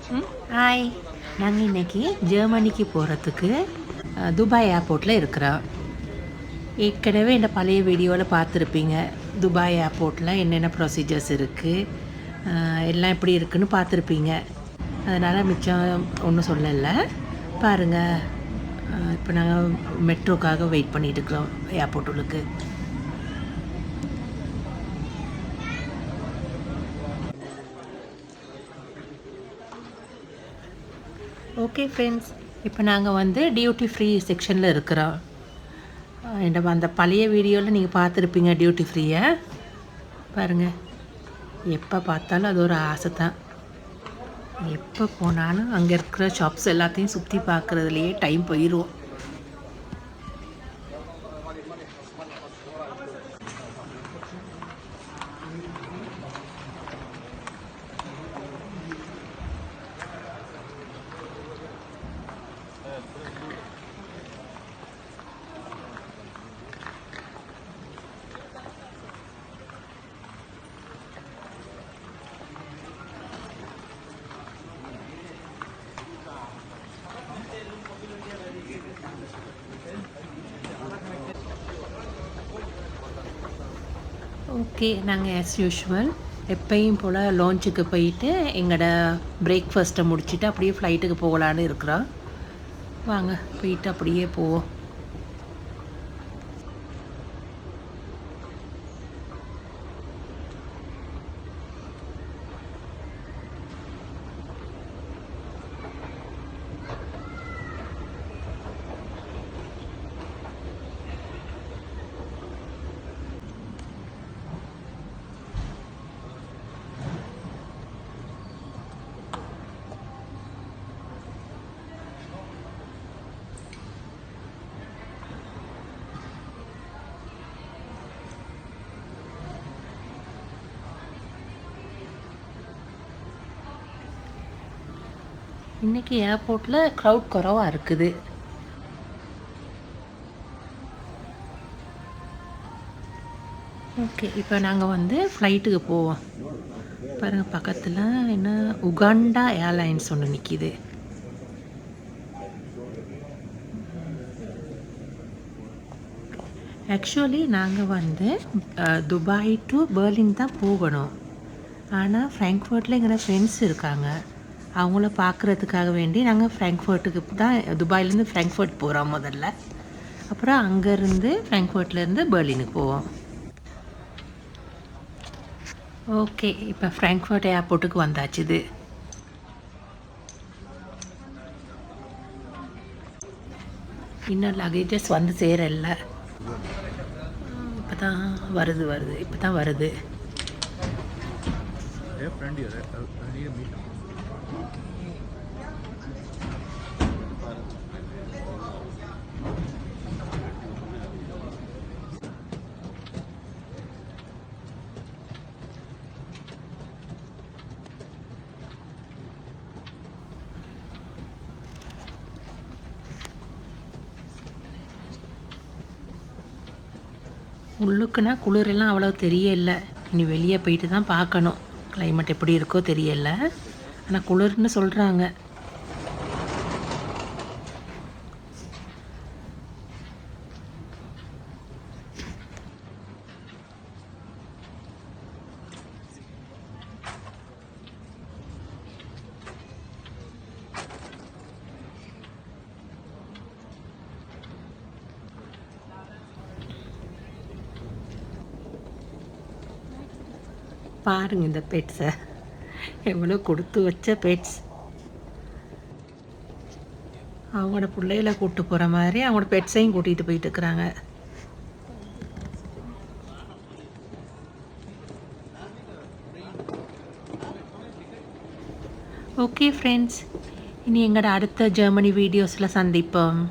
Hi, நாங்கள் இன்றைக்கி ஜெர்மனிக்கு போகிறதுக்கு துபாய் ஏர்போர்ட்டில் இருக்கிறோம். ஏற்கனவே இந்த பழைய வீடியோவில் பார்த்துருப்பீங்க. துபாய் ஏர்போர்ட்டில் என்னென்ன ப்ரொசீஜர்ஸ் இருக்குது, எல்லாம் எப்படி இருக்குதுன்னு பார்த்துருப்பீங்க. அதனால் மிச்சம் ஒன்றும் சொல்லலை. பாருங்கள், இப்போ நாங்கள் மெட்ரோக்காக வெயிட் பண்ணிகிட்டு இருக்கிறோம் ஏர்போர்ட் உள்ளுக்கு. ஓகே ஃப்ரெண்ட்ஸ், இப்போ நாங்கள் வந்து டியூட்டி ஃப்ரீ செக்ஷனில் இருக்கிறோம். அந்த பழைய வீடியோவில் நீங்கள் பார்த்துருப்பீங்க டியூட்டி ஃப்ரீயை. பாருங்கள், எப்போ பார்த்தாலும் அது ஒரு ஆசை தான். எப்போ போனாலும் அங்கே இருக்கிற ஷாப்ஸ் எல்லாத்தையும் சுற்றி பார்க்குறதுலையே டைம் போயிடுவோம். ஓகே, நாங்கள் ஆஸ் யூஷுவல் எப்பயும் போல் லான்ச்சுக்கு போயிட்டு எங்களோட பிரேக்ஃபாஸ்ட்டை முடிச்சுட்டு அப்படியே ஃப்ளைட்டுக்கு போகலான்னு இருக்கிறோம். வாங்க போயிட்டு அப்படியே போவோம். இன்றைக்கி ஏர்போர்ட்டில் க்ரௌட் குறவாக இருக்குது. ஓகே, இப்போ நாங்கள் வந்து ஃப்ளைட்டுக்கு போவோம். பாருங்கள், பக்கத்தில் என்ன உகாண்டா ஏர்லைன்ஸ் ஒன்று நிற்கிது. ஆக்சுவலி நாங்கள் வந்து துபாய் டு பெர்லின் தான் போகணும். ஆனால் ஃப்ராங்க்ஃபர்ட்டில் எங்களோட ஃப்ரெண்ட்ஸ் இருக்காங்க. அவங்கள பார்க்குறதுக்காக வேண்டி நாங்கள் ஃப்ராங்க்ஃபர்ட்டுக்கு தான், துபாயிலேருந்து ஃப்ராங்க்ஃபர்ட் போகிறோம் முதல்ல. அப்புறம் அங்கேருந்து ஃப்ராங்க்ஃபர்ட்லேருந்து பெர்லினுக்கு போவோம். ஓகே, இப்போ ஃப்ராங்க்ஃபர்ட் ஏர்போர்ட்டுக்கு வந்தாச்சு. இது இன்னும் லக்கேஜஸ் வந்து சேரல. இப்போ தான் வருது இப்போ தான் வருது. உள்ளுக்குன்னா குளிரெல்லாம் அவ்வளோ தெரியல. இனி வெளியே போயிட்டு தான் பார்க்கணும் கிளைமேட் எப்படி இருக்கோ தெரியல. ஆனால் குளிர்னு சொல்கிறாங்க. பாருங்க இந்த பெட்ஸை, எவ்வளோ கொடுத்து வச்ச பெட்ஸ். அவங்களோட பிள்ளைகளை கூப்பிட்டு போகிற மாதிரி அவங்களோட பெட்ஸையும் கூட்டிகிட்டு போயிட்டு இருக்கிறாங்க. ஓகே ஃப்ரெண்ட்ஸ், இனி எங்களோட அடுத்த ஜெர்மனி வீடியோஸில் சந்திப்போம்.